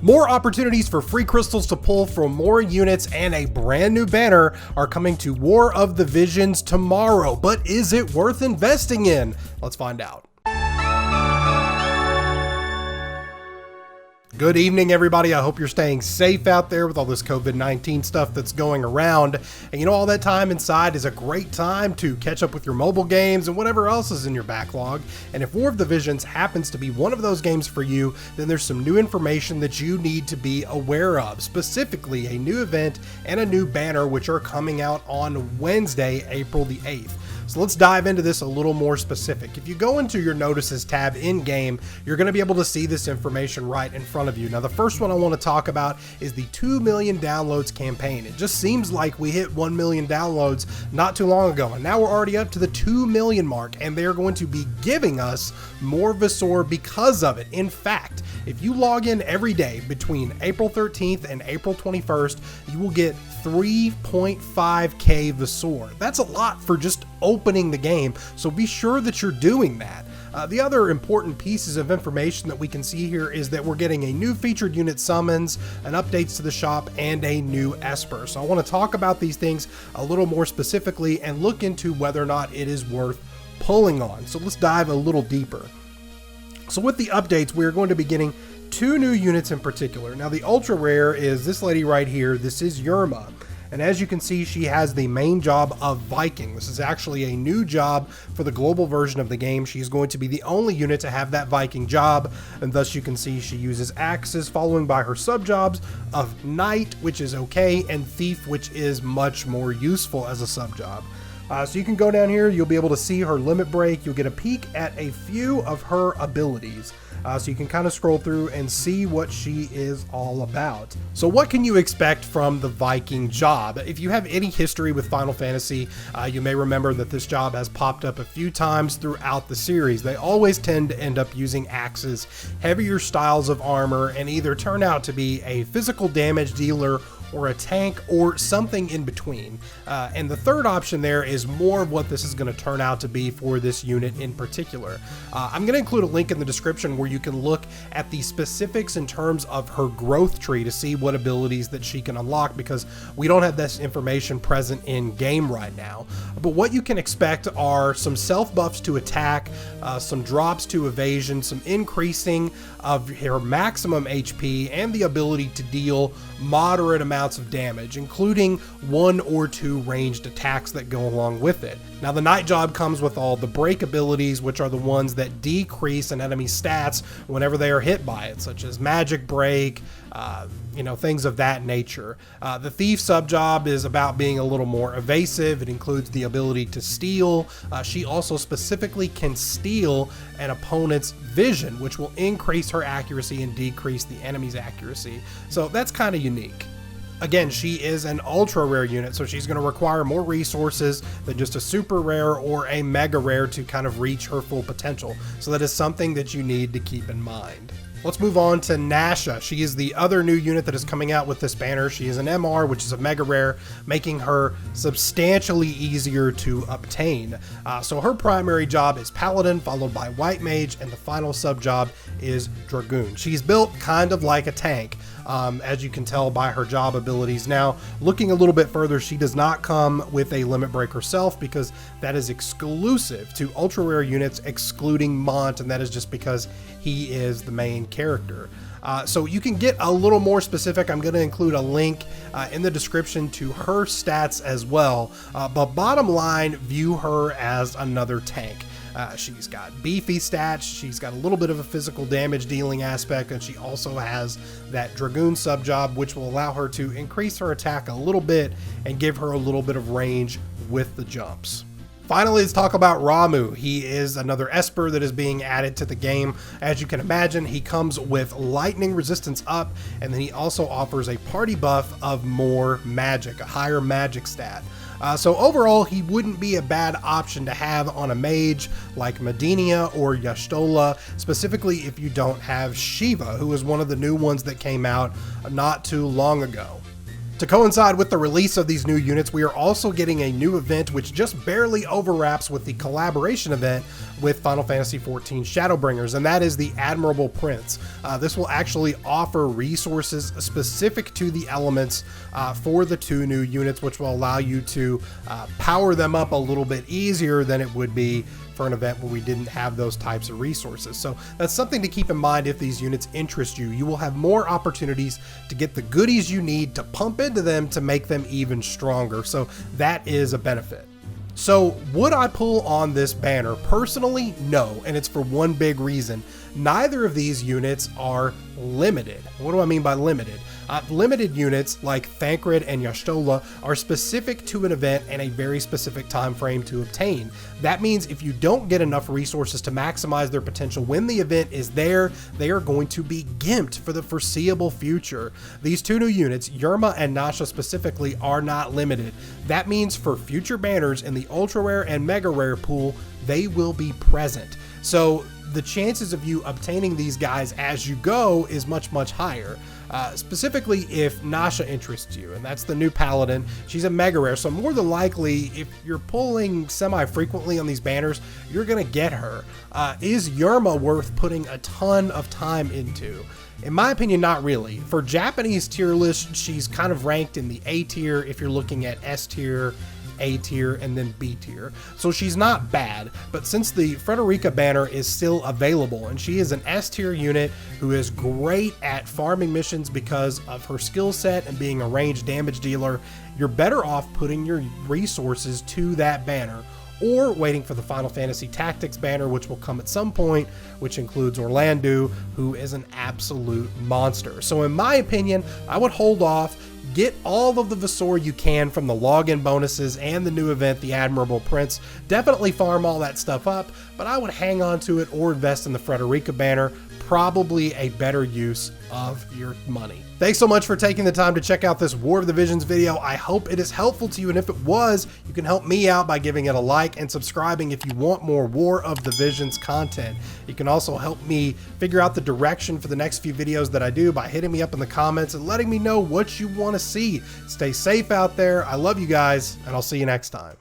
More opportunities for free crystals to pull from more units and a brand new banner are coming to War of the Visions tomorrow, but is it worth investing in? Let's find out. Good evening, everybody. I hope you're staying safe out there with all this COVID-19 stuff that's going around. And you know, all that time inside is a great time to catch up with your mobile games and whatever else is in your backlog. And if War of the Visions happens to be one of those games for you, then there's some new information that you need to be aware of. Specifically, a new event and a new banner which are coming out on Wednesday, April the 8th. So let's dive into this a little more specific. If you go into your notices tab in game, you're going to be able to see this information right in front of you. Now, the first one I want to talk about is the 2 million downloads campaign. It just seems like we hit 1 million downloads not too long ago, and now we're already up to the 2 million mark, and they're going to be giving us more Visor because of it. In fact, if you log in every day between April 13th and April 21st, you will get 3.5k Visor. That's a lot for just opening the game, so be sure that you're doing that. The other important pieces of information that we can see here is that we're getting a new featured unit summons, and updates to the shop, and a new esper. So I want to talk about these things a little more specifically and look into whether or not it is worth pulling on. So let's dive a little deeper. So with the updates, we're going to be getting 2 new units in particular. Now, the ultra rare is this lady right here. This is Yerma. And as you can see, she has the main job of Viking. This is actually a new job for the global version of the game. She's going to be the only unit to have that Viking job, and thus you can see she uses axes, following by her sub-jobs of Knight, which is okay, and Thief, which is much more useful as a sub-job. So you can go down here, you'll be able to see her limit break. You'll get a peek at a few of her abilities. So you can kind of scroll through and see what she is all about. So what can you expect from the Viking job? If you have any history with Final Fantasy, you may remember that this job has popped up a few times throughout the series. They always tend to end up using axes, heavier styles of armor, and either turn out to be a physical damage dealer or a tank, or something in between. And the third option there is more of what this is going to turn out to be for this unit in particular. I'm going to include a link in the description where you can look at the specifics in terms of her growth tree to see what abilities that she can unlock, because we don't have this information present in game right now. But what you can expect are some self buffs to attack, some drops to evasion, some increasing of her maximum HP, and the ability to deal moderate amounts of damage, including 1 or 2 ranged attacks that go along with it. Now, the Knight job comes with all the break abilities, which are the ones that decrease an enemy's stats whenever they are hit by it, such as magic break, things of that nature. The Thief sub-job is about being a little more evasive. It includes the ability to steal. She also specifically can steal an opponent's vision, which will increase her accuracy and decrease the enemy's accuracy. So that's kind of unique. Again, she is an ultra rare unit, so she's going to require more resources than just a super rare or a mega rare to kind of reach her full potential. So that is something that you need to keep in mind. Let's move on to Nasha. She is the other new unit that is coming out with this banner. She is an MR, which is a mega rare, making her substantially easier to obtain. So her primary job is Paladin, followed by White Mage, and the final sub job is Dragoon. She's built kind of like a tank, as you can tell by her job abilities. Now, looking a little bit further, she does not come with a limit break herself, because that is exclusive to ultra rare units, excluding Mont, and that is just because he is the main character. So you can get a little more specific. I'm going to include a link in the description to her stats as well. But bottom line, view her as another tank. She's got beefy stats, she's got a little bit of a physical damage dealing aspect, and she also has that Dragoon sub job, which will allow her to increase her attack a little bit and give her a little bit of range with the jumps. Finally, let's talk about Ramu. He is another esper that is being added to the game. As you can imagine, he comes with lightning resistance up, and then he also offers a party buff of more magic, a higher magic stat. So overall, he wouldn't be a bad option to have on a mage like Medenia or Y'shtola, specifically if you don't have Shiva, who is one of the new ones that came out not too long ago. To coincide with the release of these new units, we are also getting a new event which just barely overlaps with the collaboration event with Final Fantasy XIV Shadowbringers, and that is the Admirable Prince. This will actually offer resources specific to the elements for the 2 new units, which will allow you to power them up a little bit easier than it would be for an event where we didn't have those types of resources. So that's something to keep in mind if these units interest you. You will have more opportunities to get the goodies you need to pump into them to make them even stronger. So that is a benefit. So would I pull on this banner? Personally, no, and it's for one big reason. Neither of these units are limited. What do I mean by limited? Limited units like Thancred and Y'shtola are specific to an event and a very specific time frame to obtain. That means if you don't get enough resources to maximize their potential when the event is there, they are going to be gimped for the foreseeable future. These 2 new units, Yerma and Nasha specifically, are not limited. That means for future banners in the ultra rare and mega rare pool, they will be present. So the chances of you obtaining these guys as you go is much, much higher. Specifically if Nasha interests you, and that's the new paladin. She's a mega rare, so more than likely, if you're pulling semi-frequently on these banners, you're gonna get her. Is Yerma worth putting a ton of time into? In my opinion, not really. For Japanese tier list, she's kind of ranked in the A tier if you're looking at S tier, A tier, and then B tier. So she's not bad, but since the Frederica banner is still available, and she is an S tier unit who is great at farming missions because of her skill set and being a ranged damage dealer, you're better off putting your resources to that banner, or waiting for the Final Fantasy Tactics banner, which will come at some point, which includes Orlando, who is an absolute monster. So in my opinion, I would hold off. Get all of the Visor you can from the login bonuses and the new event, the Admirable Prince. Definitely farm all that stuff up, but I would hang on to it or invest in the Frederica banner. Probably a better use of your money. Thanks so much for taking the time to check out this War of the Visions video. I hope it is helpful to you, and if it was, you can help me out by giving it a like and subscribing if you want more War of the Visions content. You can also help me figure out the direction for the next few videos that I do by hitting me up in the comments and letting me know what you want to see. Stay safe out there. I love you guys, and I'll see you next time.